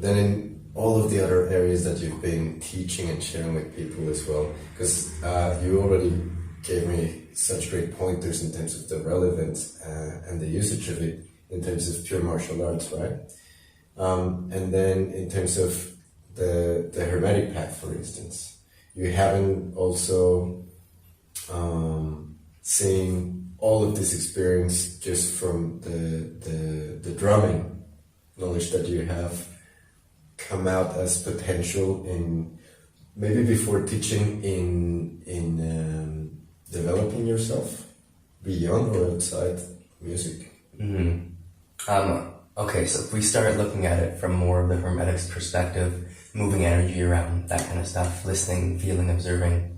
then in all of the other areas that you've been teaching and sharing with people as well, because you already gave me such great pointers in terms of the relevance and the usage of it in terms of pure martial arts, right? And then in terms of the Hermetic path, for instance, you haven't also seen all of this experience just from the drumming knowledge that you have come out as potential in maybe before teaching in developing yourself beyond or outside music. Okay, so if we start looking at it from more of the Hermetics perspective, moving energy around, that kind of stuff, listening, feeling, observing,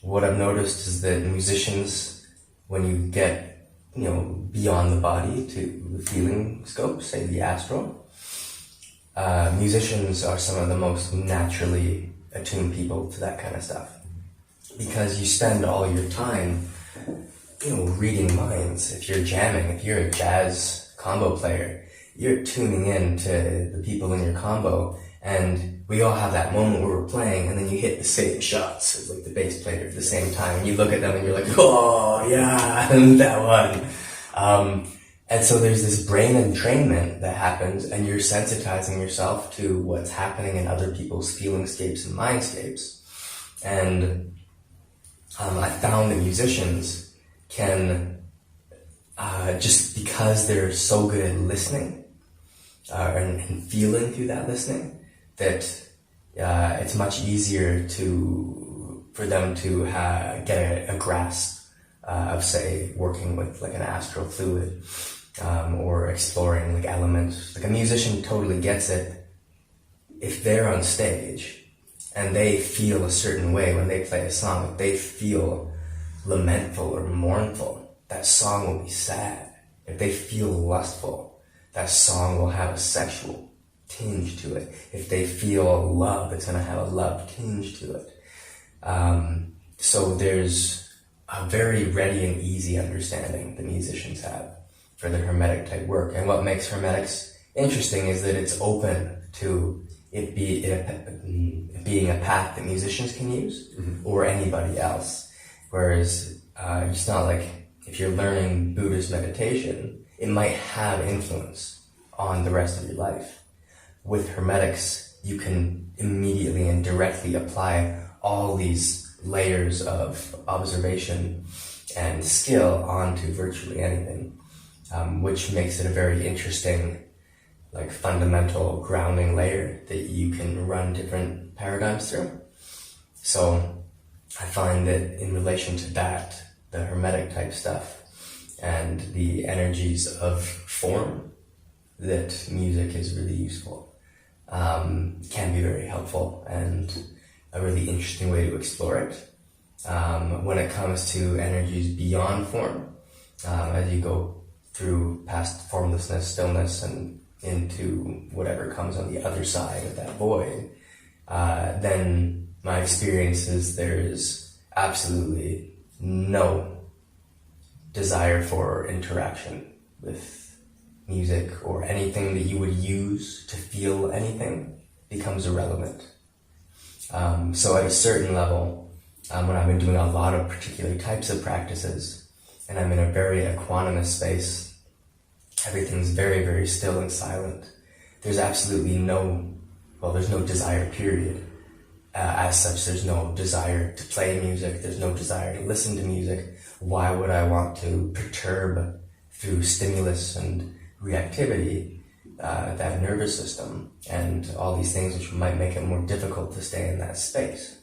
what I've noticed is that musicians, when you get, beyond the body to the feeling scope, say the astral, musicians are some of the most naturally attuned people to that kind of stuff. Because you spend all your time, reading minds. If you're jamming, if you're a jazz combo player, you're tuning in to the people in your combo, and we all have that moment where we're playing, and then you hit the same shots as like the bass player at the same time, and you look at them and you're like, oh yeah, that one. And so there's this brain entrainment that happens, and you're sensitizing yourself to what's happening in other people's feelingscapes and mindscapes. And I found that musicians can, just because they're so good at listening and feeling through that listening, that it's much easier for them to get a grasp of, say, working with like an astral fluid or exploring like elements. Like a musician totally gets it if they're on stage and they feel a certain way when they play a song. If they feel lamentful or mournful, that song will be sad. If they feel lustful, that song will have a sexual tinge to it. If they feel love, it's going to have a love tinge to it. So there's a very ready and easy understanding the musicians have for the Hermetic type work. And what makes Hermetics interesting is that it's open to it being a path that musicians can use, or anybody else. Whereas it's not like if you're learning Buddhist meditation, it might have influence on the rest of your life. With Hermetics, you can immediately and directly apply all these layers of observation and skill onto virtually anything, which makes it a very interesting, like, fundamental grounding layer that you can run different paradigms through. So I find that in relation to that, the Hermetic type stuff and the energies of form, that music is really useful, can be very helpful and a really interesting way to explore it. When it comes to energies beyond form, as you go through past formlessness, stillness, and into whatever comes on the other side of that void, then my experience is there is absolutely no desire for interaction with music, or anything that you would use to feel anything becomes irrelevant. So at a certain level, when I've been doing a lot of particular types of practices, and I'm in a very equanimous space, everything's very, very still and silent. There's absolutely there's no desire, period. As such, there's no desire to play music, there's no desire to listen to music. Why would I want to perturb through stimulus and reactivity that nervous system and all these things which might make it more difficult to stay in that space?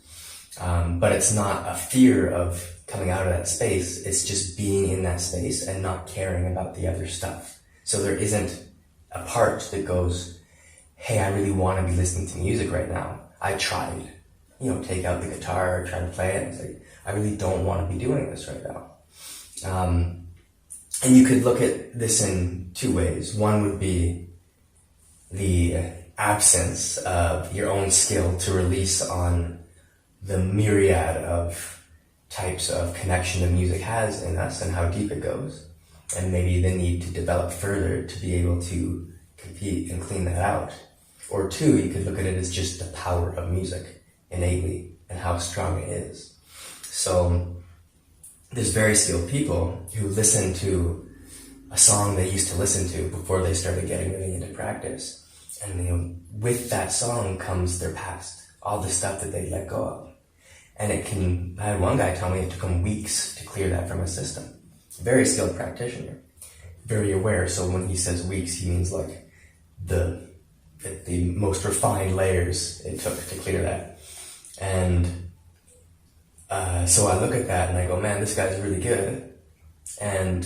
But it's not a fear of coming out of that space, it's just being in that space and not caring about the other stuff. So there isn't a part that goes, hey, I really want to be listening to music right now. I tried, take out the guitar, try to play it, and say, I really don't want to be doing this right now. And you could look at this in two ways. One would be the absence of your own skill to release on the myriad of types of connection that music has in us and how deep it goes, and maybe the need to develop further to be able to compete and clean that out. Or two, you could look at it as just the power of music innately and how strong it is. So there's very skilled people who listen to a song they used to listen to before they started getting really into practice. And with that song comes their past, all the stuff that they let go of. And I had one guy tell me it took him weeks to clear that from his system. Very skilled practitioner, very aware. So when he says weeks, he means like the most refined layers it took to clear that. And so I look at that and I go, man, this guy's really good. And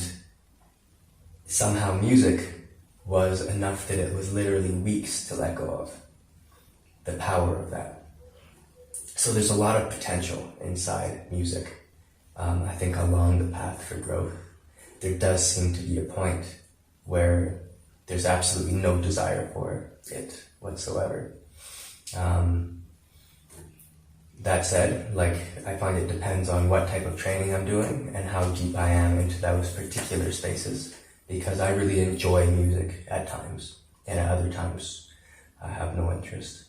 somehow music was enough that it was literally weeks to let go of. The power of that. So there's a lot of potential inside music. I think along the path for growth, there does seem to be a point where there's absolutely no desire for it whatsoever. That said, like, I find it depends on what type of training I'm doing and how deep I am into those particular spaces, because I really enjoy music at times, and at other times I have no interest.